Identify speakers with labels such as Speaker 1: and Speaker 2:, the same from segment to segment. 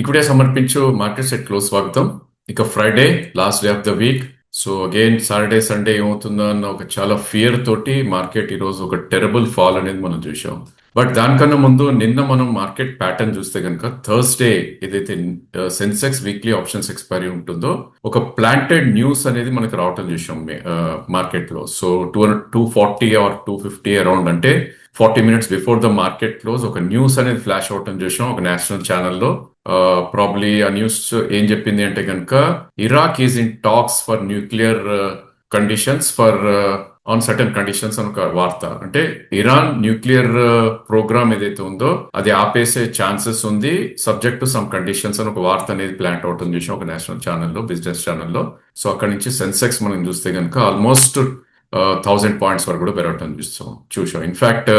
Speaker 1: Equity సమర్పించు market set close స్వాగతం. ఇక Friday last day of the week. So again Saturday Sunday ఏమవుతుందో అన్న ఒక చాలా ఫియర్ తోటి మార్కెట్ ఈరోజు ఒక టెరబుల్ ఫాల్ అనేది మనం చూసాం. బట్ దానికన్నా ముందు నిన్న మనం మార్కెట్ ప్యాటర్న్ చూస్తే కనుక థర్స్డే ఏదైతే సెన్సెక్స్ వీక్లీ ఆప్షన్స్ ఎక్స్పైరీ ఉంటుందో ఒక ప్లాంటెడ్ న్యూస్ అనేది మనకి రావటం చూసాం మార్కెట్ లో. సో 240 ఆర్ 250 అరౌండ్, అంటే 40 minutes before the market close ఒక న్యూస్ అనేది ఫ్లాష్ అవటం చూసాం ఒక నేషనల్ ఛానల్లో. ప్రాబ్లీ ఆ న్యూస్ ఏం చెప్పింది అంటే కనుక Iraq is in talks for nuclear conditions for on certain conditions అని ఒక వార్త. అంటే ఇరాన్ న్యూక్లియర్ ప్రోగ్రామ్ ఏదైతే ఉందో అది ఆపేసే ఛాన్సెస్ ఉంది సబ్జెక్ట్ టు సమ్ కండిషన్స్ అని ఒక వార్త అనేది ప్లాంట్ అవటం చూసాం ఒక నేషనల్ ఛానల్లో, బిజినెస్ ఛానల్లో. సో అక్కడ నుంచి సెన్సెక్స్ మనం చూస్తే కనుక ఆల్మోస్ట్ 1000 points వరకు కూడా పెరగటం చూసాం. ఇన్ఫాక్ట్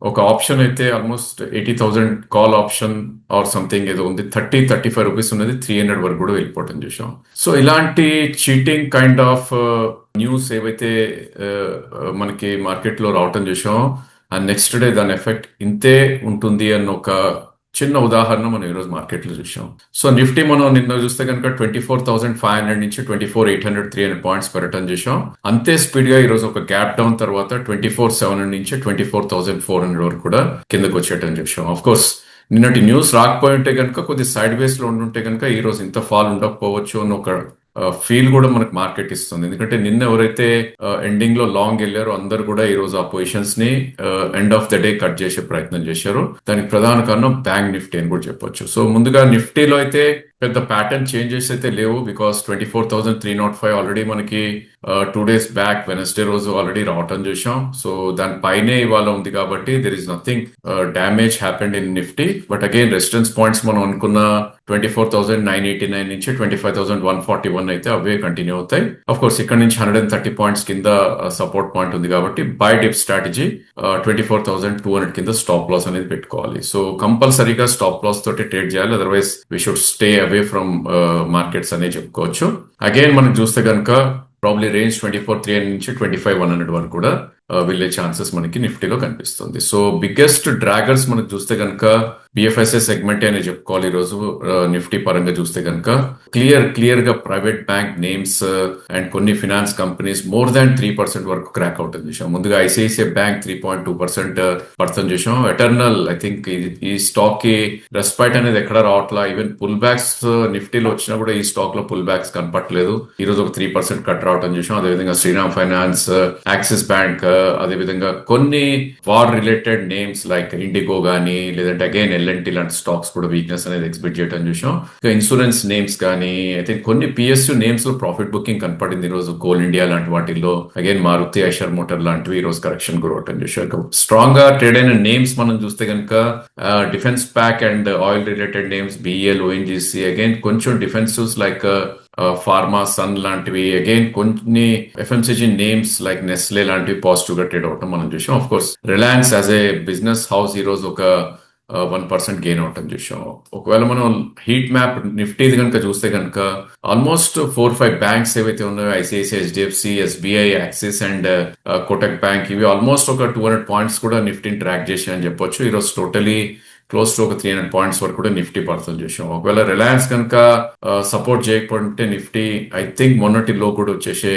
Speaker 1: ఒక ఆప్షన్ అయితే almost 80,000 call option or something ఏదో ఉంది, 30-35 రూపీస్ ఉన్నది 300 వరకు కూడా వెళ్ళిపోవటం చూసాం. సో ఇలాంటి చీటింగ్ కైండ్ ఆఫ్ న్యూస్ ఏవైతే మనకి మార్కెట్ లో రావటం చూసాం, అండ్ నెక్స్ట్ డే దాని ఎఫెక్ట్ ఇంతే ఉంటుంది అన్న ఒక చిన్న ఉదాహరణ మనం ఈరోజు మార్కెట్ లో చూసాం. సో నిఫ్టీ మనం నిన్న చూస్తే కనుక 24,500 నుంచి 24,800 300 పాయింట్స్ పెరగటం చూసాం. అంతే స్పీడ్ గా ఈరోజు ఒక గ్యాప్ డౌన్ తర్వాత 24,700 నుంచి 24,400 వరకు కూడా కిందకు వచ్చేయటం చూసాం. ఆఫ్ కోర్స్ నిన్నటి న్యూస్ రాకపోయి ఉంటే కనుక కొద్ది సైడ్ వేస్ లో ఉండుంటే కనుక ఈ రోజు ఇంత ఫాల్ ఉండకపోవచ్చు అని ఒక ఫీల్ కూడా మనకు మార్కెట్ ఇస్తుంది. ఎందుకంటే నిన్న ఎవరైతే ఎండింగ్ లో లాంగ్ వెళ్ళారో అందరు కూడా ఈ రోజు ఆ పొజిషన్స్ ని end of the day cut చేసే ప్రయత్నం చేశారు. దానికి ప్రధాన కారణం బ్యాంక్ నిఫ్టీ అని కూడా చెప్పొచ్చు. సో ముందుగా నిఫ్టీలో అయితే పెద్ద ప్యాటర్న్ చేంజెస్ అయితే లేవు, బికాస్ 24,305 ఆల్రెడీ మనకి 2 days బ్యాక్ వెనస్డే రోజు ఆల్రెడీ రావటం చూసాం. సో దానిపైనే ఇవాళ ఉంది కాబట్టి there is nothing damage happened in Nifty. But again resistance points మనం అనుకున్న 24,989 నుంచి 25,141 అయితే అవే కంటిన్యూ అవుతాయి. అఫ్ కోర్స్ ఇక్కడ నుంచి 130 పాయింట్స్ కింద సపోర్ట్ పాయింట్ ఉంది కాబట్టి బై డిప్ స్ట్రాటజీ 24,200 కింద స్టాప్ లాస్ అనేది పెట్టుకోవాలి. సో కంపల్సరీగా స్టాప్ లాస్ తోటి ట్రేడ్ చేయాలి, otherwise we should stay away from markets అనే చెప్పుకోవచ్చు. అగైన్ మనం చూస్తే కనుక ప్రాబ్లీ రేంజ్ 24,300 నుంచి 25,100 వరకు కూడా వెళ్ళే ఛాన్సెస్ మనకి నిఫ్టీలో కనిపిస్తుంది. సో బిగ్గెస్ట్ డ్రాగర్స్ మనకు చూస్తే కనుక బిఎఫ్ఎస్ఐ సెగ్మెంట్ అనే చెప్పుకోవాలి. ఈ రోజు నిఫ్టీ పరంగా చూస్తే కనుక క్లియర్ గా ప్రైవేట్ బ్యాంక్ నేమ్స్ అండ్ కొన్ని ఫినాన్స్ కంపెనీస్ మోర్ దాన్ 3% వరకు క్రాక్ అవుట్ చూసాం. ముందుగా ఐసిఐసిఐ బ్యాంక్ 3.2% పడుతుంది చూసాం. ఎటర్నల్ ఐ థింక్ ఈ స్టాక్ కి రెస్పైట్ అనేది ఎక్కడ రావట్లా. ఈవెన్ పుల్ బ్యాక్స్ నిఫ్టీలో వచ్చినా కూడా ఈ స్టాక్ లో పుల్ బ్యాక్స్ కనపట్లేదు. ఈ రోజు ఒక 3% కట్ రావటం చూసాం. అదేవిధంగా శ్రీరామ్ ఫైనాన్స్, యాక్సిస్ బ్యాంక్, అదేవిధంగా కొన్ని war related names like IndiGo గానీ లేదంటే అగైన్ ఎల్ఎన్టీ లాంటి స్టాక్స్ కూడా వీక్నెస్ అనేది ఎక్స్పెక్ట్ చేయడం చూసాం. ఇన్సూరెన్స్ నేమ్స్ కానీ అయితే కొన్ని పిఎస్యూ నేమ్స్ లో ప్రాఫిట్ బుకింగ్ కనపడింది ఈ రోజు. కోల్ ఇండియా లాంటి వాటిల్లో అగైన్ మారుతి, ఐషర్ మోటార్ లాంటివి ఈ రోజు కరెక్షన్ గురవటం చూసాం. స్ట్రాంగ్ గా ట్రేడ్ అయిన నేమ్స్ మనం చూస్తే కనుక defence pack and oil related names BL, ONGC, again కొంచెం డిఫెన్సివ్స్ లైక్ ఫార్మా, సన్ లాంటివి, అగైన్ కొన్ని ఎఫ్ఎంసీజీ నేమ్స్ లైక్ నెస్లే లాంటివి పాజిటివ్ గా ట్రేడ్ అవటం మనం చూసాం. Of course Reliance as a business house ఈ రోజు ఒక 1% గెయిన్ అవటం చూసాం. ఒకవేళ మనం హీట్ మ్యాప్ నిఫ్టీది కనుక చూస్తే కనుక ఆల్మోస్ట్ 4-5 బ్యాంక్స్ ఏవైతే ఉన్నాయో ICICI, HDFC, SBI, axis and Kotak bank, ఇవి ఆల్మోస్ట్ ఒక 200 పాయింట్స్ కూడా నిఫ్టీని ట్రాక్ చేసాయని చెప్పొచ్చు. ఈరోజు టోటలీ క్లోజ్ టు ఒక 300 పాయింట్స్ వరకు కూడా నిఫ్టీ పడుతుంది చూసాం. ఒకవేళ రిలయన్స్ కనుక సపోర్ట్ చేయకపోతే నిఫ్టీ ఐ థింక్ మొన్నటి లో కూడా వచ్చేసే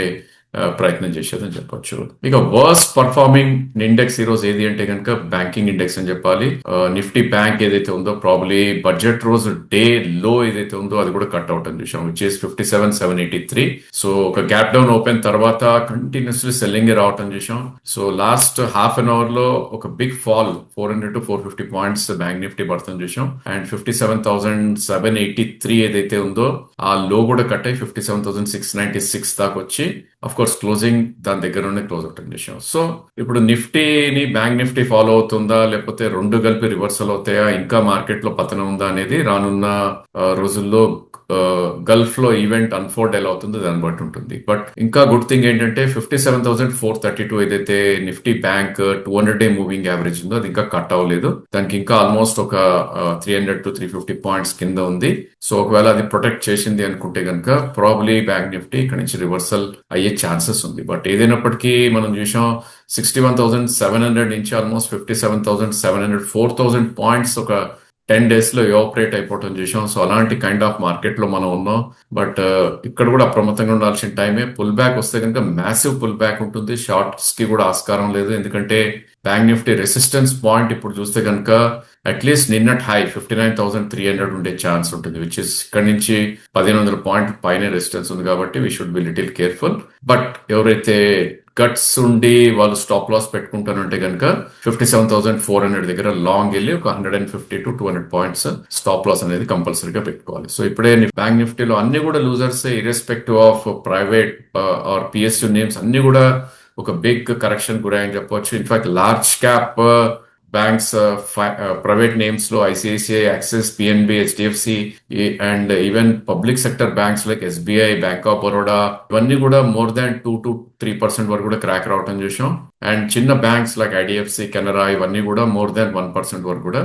Speaker 1: ప్రయత్నం చేసేదని చెప్పొచ్చు. ఇక వర్స్ట్ పర్ఫార్మింగ్ ఇండెక్స్ ఈ రోజు ఏది అంటే కనుక బ్యాంకింగ్ ఇండెక్స్ అని చెప్పాలి. నిఫ్టీ బ్యాంక్ ఏదైతే ఉందో ప్రాబ్లీ బడ్జెట్ రోజు డే లో ఏదైతే ఉందో అది కూడా కట్ అవుట్ అని చూసాం, విచ్ ఇస్ 57,783. సో ఒక గ్యాప్ డౌన్ ఓపెన్ తర్వాత కంటిన్యూస్లీ సెల్లింగ్ రావటం చూసాం. So last half an hour లో ఒక big fall 400 to 450 points bank Nifty పడుతుంది చూసాం. అండ్ 57,783 ఏదైతే ఉందో ఆ లో కూడా కట్ అయ్యి 57,696 దాకా వచ్చి అఫ్ కోర్స్ క్లోజింగ్ దాని దగ్గర నుండి క్లోజ్ అవుట్ చేసాం. సో ఇప్పుడు నిఫ్టీని బ్యాంక్ నిఫ్టీ ఫాలో అవుతుందా లేకపోతే రెండు కలిపి రివర్సల్ అవుతాయా, ఇంకా మార్కెట్ లో పతనం ఉందా అనేది రానున్న రోజుల్లో గల్ఫ్ లో ఈవెంట్ అన్ఫోల్డ్ ఎలా అవుతుందో దాన్ని బట్టి ఉంటుంది. బట్ ఇంకా గుడ్ థింగ్ ఏంటంటే 57,432 ఏదైతే Nifty bank 200-day moving average ఉందో అది ఇంకా కట్ అవ్వలేదు. దానికి ఇంకా ఆల్మోస్ట్ ఒక 300 to 350 పాయింట్స్ కింద ఉంది. సో ఒకవేళ అది ప్రొటెక్ట్ చేసింది అనుకుంటే కనుక ప్రాబ్లీ బ్యాంక్ నిఫ్టీ ఇక్కడ నుంచి రివర్సల్ అయ్యే ఛాన్సెస్ ఉంది. బట్ ఏదైనప్పటికీ మనం చూసాం 61,700 నుంచి ఆల్మోస్ట్ 57,700 4,000 పాయింట్స్ ఒక 10 days లో ఎవాపరేట్ అయిపోవటం చూసాం. సో అలాంటి కైండ్ ఆఫ్ మార్కెట్ లో మనం ఉన్నాం. బట్ ఇక్కడ కూడా అప్రమత్తంగా ఉండాల్సిన టైమే. పుల్ బ్యాక్ వస్తే కనుక మ్యాసివ్ పుల్ బ్యాక్ ఉంటుంది. షార్ట్స్ కి కూడా ఆస్కారం లేదు. ఎందుకంటే బ్యాంక్ నిఫ్టీ రెసిస్టెన్స్ పాయింట్ ఇప్పుడు చూస్తే కనుక అట్లీస్ట్ నిన్నటి హై 59,300 ఉండే ఛాన్స్ ఉంటుంది, విచ్ ఇస్ ఇక్కడ నుంచి 1,100 పాయింట్ పైన రెసిస్టెన్స్ ఉంది. కాబట్టి we should be little careful. But ఎవరైతే గట్స్ ఉండి వాళ్ళు స్టాప్ లాస్ పెట్టుకుంటానంటే కనుక 57,400 దగ్గర లాంగ్ వెళ్ళి ఒక 150 to 200 పాయింట్స్ స్టాప్ లాస్ అనేది కంపల్సరీగా పెట్టుకోవాలి. సో ఇప్పుడే బ్యాంక్ నిఫ్టీలో అన్ని కూడా losers, irrespective of private or PSU names అన్ని కూడా ఒక బిగ్ కరెక్షన్ గురని చెప్పవచ్చు. In fact large cap banks, private names లో ICICI, Axis, PNB, HDFC and even public sector banks like SBI, bank of Baroda ఇవన్నీ కూడా more than 2 to 3% వరకు కూడా క్రాక్ రావటం చూసాం. అండ్ చిన్న బ్యాంక్స్ లైక్ ఐడిఎఫ్సి, కెనరా ఇవన్నీ కూడా more than 1% వరకు కూడా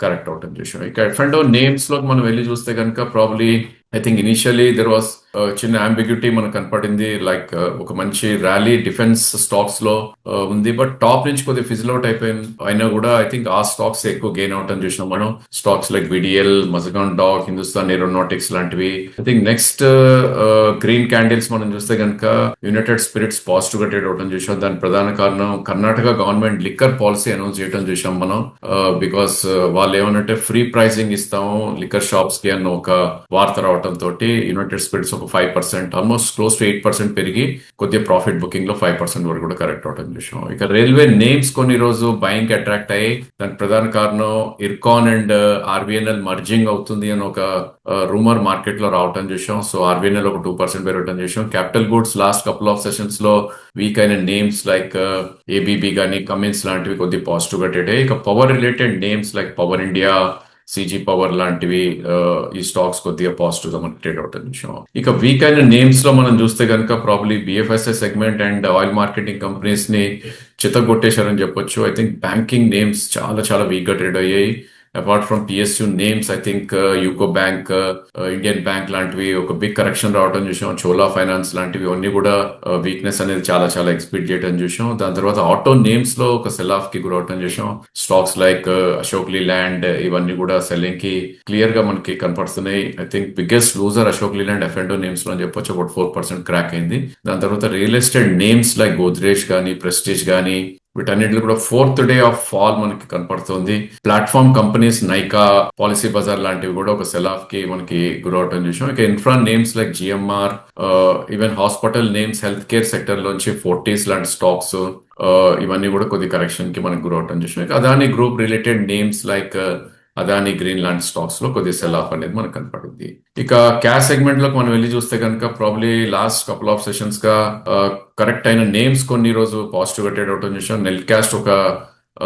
Speaker 1: కరెక్ట్ అవటం చూసాం. ఇక ఎఫ్ నేమ్స్ లోకి మనం వెళ్ళి చూస్తే కనుక probably I think initially there was చిన్న అంబిగ్యూటీ మనకు కనపడింది. లైక్ ఒక మంచి ర్యాలీ డిఫెన్స్ స్టాక్స్ లో ఉంది. బట్ టాప్ నుంచి కొద్దిగా ఫిజిల్ అవుట్ అయినా కూడా ఐ థింక్ ఆ స్టాక్స్ ఎక్కువ గెయిన్ అవటం చూసినాం మనం. Stocks like VDL, Mazagon dock, Hindustan aeronautics లాంటివి. I think next green candles మనం చూస్తే కనుక యునైటెడ్ స్పిరిట్స్ పాజిటివ్ గా ట్రేడ్ అవటం చూసాం. దాని ప్రధాన కారణం Karnataka government liquor policy announce చేయడం చూసాం మనం. బికాస్ వాళ్ళు ఏమనంటే ఫ్రీ ప్రైసింగ్ ఇస్తాము లిక్కర్ షాప్స్ కి అన్న ఒక వార్త రావటం తోటి United Spirits 5%, almost close to 8% పెరిగి కొద్దిగా ప్రాఫిట్ బుకింగ్ లో 5% వరకు కూడా కరెక్ట్ అవటం చూసాం. ఇక రైల్వే నేమ్స్ కొన్ని రోజు బయింగ్ అట్రాక్ట్ అయ్యి దానికి ప్రధాన కారణం ఇర్కాన్ అండ్ ఆర్బిఎన్ఎల్ మర్జింగ్ అవుతుంది అని ఒక రూమర్ మార్కెట్ లో రావటం చూసాం. సో ఆర్బిఎన్ఎల్ ఒక 2% పెరగటం చూసాం. Capital goods last couple of sessions లో వీక్ అయిన నేమ్స్ లైక్ ఏబీబీ కానీ కమిన్స్ లాంటివి కొద్దిగా పాజిటివ్ గా ట్రేడ్ అయ్యాయి. ఇక power related names like power India, CG power లాంటివి ఈ స్టాక్స్ కొద్దిగా పాజిటివ్ గా మనకి ట్రేడ్ అవుట్ చూసాం. ఇక వీక్ అయిన నేమ్స్ లో మనం చూస్తే కనుక probably BFSI segment and oil marketing companies ని చితగొట్టేశారని చెప్పొచ్చు. ఐ థింక్ బ్యాంకింగ్ నేమ్స్ చాలా చాలా వీక్ గా ట్రేడ్ అయ్యాయి. Apart from PSU names I think UCO bank, Indian bank లాంటివి ఒక బిగ్ కరెక్షన్ రావడం చూసాం. చోలా ఫైనాన్స్ లాంటివి అన్ని కూడా వీక్నెస్ అనేది చాలా చాలా ఎక్స్పెక్ట్ చేయడం చూసాం. దాని తర్వాత ఆటో నేమ్స్ లో ఒక సెల్ ఆఫ్ కి గురవటం చూసాం. స్టాక్స్ లైక్ అశోక్ లీలాండ్ ఇవన్నీ కూడా సెల్లింగ్ కి క్లియర్ గా మనకి కనపడుతున్నాయి. I think biggest loser Ashok Leyland F&O names లో అని చెప్పొచ్చు, అబౌట్ 4% క్రాక్ అయింది. దాని తర్వాత real estate names like Godrej కానీ, ప్రెస్టీజ్ కానీ వీటన్నిటిలో కూడా 4th డే ఆఫ్ ఫాల్ మనకి కనపడుతుంది. ప్లాట్ఫామ్ కంపెనీస్ నైకా, పాలసీ బజార్ లాంటివి కూడా ఒక సెల్ ఆఫ్ కి మనకి గురవటం చూసాం. ఇక infra names like GMR, even hospital names, health care sector లోంచి ఫోర్టీస్ లాంటి స్టాక్స్ ఇవన్నీ కూడా కొద్ది కరెక్షన్ కి మనకి గురవటం చూసాం. ఇక Adani group related names like Adani green లాంటి స్టాక్స్ లో కొద్దిగా సెల్ ఆఫ్ అనేది మనకు కనపడుతుంది. ఇక క్యాష్ సెగ్మెంట్ లోకి మనం వెళ్ళి చూస్తే కనుక probably last couple of sessions గా కరెక్ట్ అయిన నేమ్స్ కొన్ని రోజు పాజిటివ్ గా ట్రేడ్ అవటం చూసాం. నెల్ క్యాస్ట్ ఒక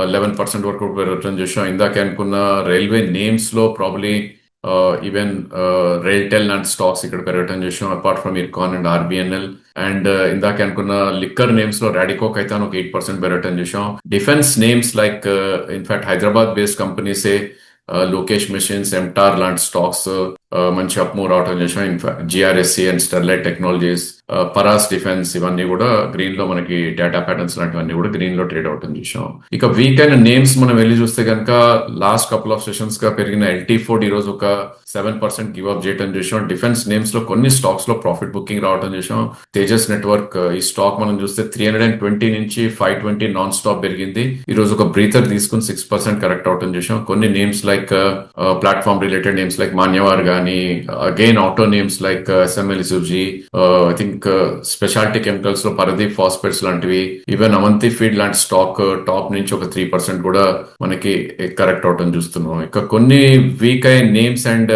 Speaker 1: 11% వరకు పెరగటం చూసాం. ఇందాక అనుకున్న రైల్వే నేమ్స్ లో ప్రాబ్లీ ఈవెన్ రైల్టెల్ లాంటి స్టాక్స్ ఇక్కడ పెరగటం చూసాం. Apart from IRCON and RBNL and ఇందాక అనుకున్న లిక్కర్ నేమ్స్ లో రాడికోక్ అయితే ఒక 8% పెరగటం చూసాం. Defence names like in fact Hyderabad based కంపెనీసే లోకేష్ మెషిన్స్, ఎంటార్ లాంటి స్టాక్స్ మంచి అప్ మూవ్ రావటం చేసాం. In fact GRSC and Sterlite technologies, Paras defence ఇవన్నీ కూడా గ్రీన్ లో మనకి డేటా ప్యాటర్న్స్ లాంటివన్నీ కూడా గ్రీన్ లో ట్రేడ్ అవటం చూసాం. ఇక వీక్ అయిన నేమ్స్ మనం వెళ్ళి చూస్తే కనుక లాస్ట్ కపుల్ ఆఫ్ సెషన్స్ గా పెరిగిన ఎల్టీ ఫోర్డ్ ఈ రోజు ఒక 7% గివ్ అప్ చేయడం చూసాం. డిఫెన్స్ నేమ్స్ లో కొన్ని స్టాక్స్ లో ప్రాఫిట్ బుకింగ్ రావటం చూసాం. తేజస్ నెట్వర్క్ ఈ స్టాక్ మనం చూస్తే 320 నుంచి 520 నాన్ స్టాప్ పెరిగింది. ఈ రోజు ఒక బ్రీతర్ తీసుకుని 6% కరెక్ట్ అవటం చూసాం. కొన్ని names like platform related names like Manyavar గానీ, again auto names like SML సుజీ, ఐ థింక్ స్పెషాలిటీ కెమికల్స్ లో పరదీప్ ఫాస్ఫేట్స్ లాంటివి, ఈవెన్ అవంతి ఫీడ్ లాంటి స్టాక్ టాప్ నుంచి ఒక 3% కూడా మనకి కరెక్ట్ అవటం చూస్తున్నాం. ఇక కొన్ని వీక్ అయ్యే names and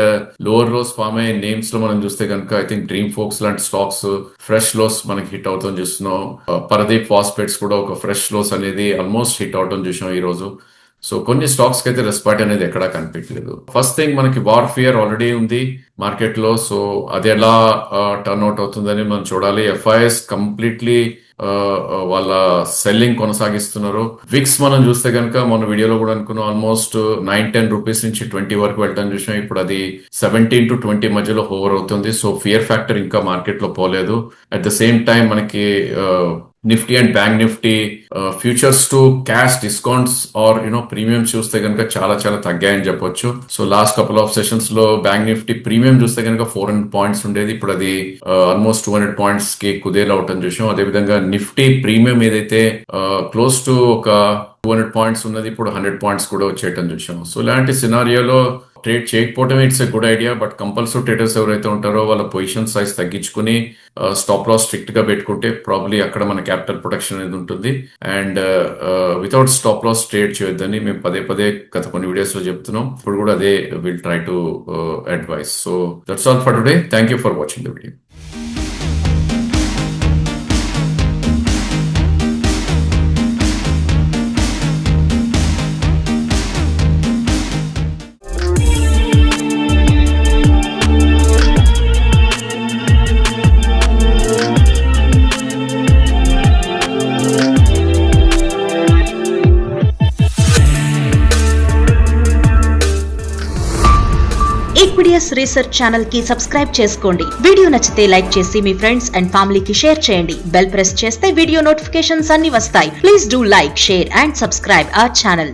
Speaker 1: lower lows form అయ్యే నేమ్స్ లో మనం చూస్తే కనుక ఐ థింక్ డ్రీమ్ ఫోక్స్ లాంటి స్టాక్స్ ఫ్రెష్ లోస్ మనకి హిట్ అవుతాం చూస్తున్నాం. పరదీప్ ఫాస్ఫేట్స్ కూడా ఒక ఫ్రెష్ లోస్ అనేది ఆల్మోస్ట్ హిట్ అవటం చూసాం ఈ రోజు. సో కొన్ని స్టాక్స్ కి అయితే రెస్పాట్ అనేది ఎక్కడా కనిపించలేదు. ఫస్ట్ థింగ్ మనకి వార్ ఫియర్ ఆల్రెడీ ఉంది మార్కెట్ లో. సో అది ఎలా టర్న్ అవుట్ అవుతుందని మనం చూడాలి. ఎఫ్ఐఎస్ కంప్లీట్లీ వాళ్ళ సెల్లింగ్ కొనసాగిస్తున్నారు. విక్స్ మనం చూస్తే కనుక మన వీడియోలో కూడా అనుకున్నాం ఆల్మోస్ట్ 9-10 రూపీస్ నుంచి 20 వరకు వెళ్ళటం చూసాం. ఇప్పుడు అది 17 to 20 మధ్యలో హోవర్ అవుతుంది. సో ఫియర్ ఫ్యాక్టర్ ఇంకా మార్కెట్ లో పోలేదు. అట్ ద సేమ్ టైం మనకి Nifty and bank Nifty futures to cash discounts or premium చూస్తే కనుక చాలా చాలా తగ్గాయని చెప్పొచ్చు. So last couple of sessions లో బ్యాంక్ నిఫ్టీ ప్రీమియం చూస్తే కనుక 400 పాయింట్స్ ఉండేది, ఇప్పుడు అది ఆల్మోస్ట్ 200 పాయింట్స్ కి కుదేలు అవటం చూసాం. అదేవిధంగా నిఫ్టీ ప్రీమియం ఏదైతే క్లోజ్ టు ఒక 200 పాయింట్స్ ఉన్నది, ఇప్పుడు 100 పాయింట్స్ కూడా వచ్చేయటం చూసాం. సో ఇలాంటి సినారియోలో ట్రేడ్ చేయకపోవడం it's a good idea. But compulsory traders ఎవరైతే ఉంటారో వాళ్ళ పొజిషన్ సైజ్ తగ్గించుకుని స్టాప్ లాస్ స్ట్రిక్ట్ గా పెట్టుకుంటే ప్రాబ్లీ అక్కడ మన క్యాపిటల్ ప్రొటెక్షన్ అనేది ఉంటుంది. And without stop loss trade చేయొద్దని మేము పదే పదే గత కొన్ని వీడియోస్ లో చెప్తున్నాం. ఇప్పుడు కూడా అదే will try to advise. So that's all for today. Thank you for watching the video.
Speaker 2: ఈక్విడియస్ రీసెర్చ్ ఛానల్ కి సబ్స్క్రైబ్ చేసుకోండి. వీడియో నచ్చితే లైక్ చేసి మీ ఫ్రెండ్స్ అండ్ ఫ్యామిలీకి షేర్ చేయండి. బెల్ ప్రెస్ చేస్తే వీడియో నోటిఫికేషన్స్ అన్ని వస్తాయి. Please do like, share and subscribe our channel.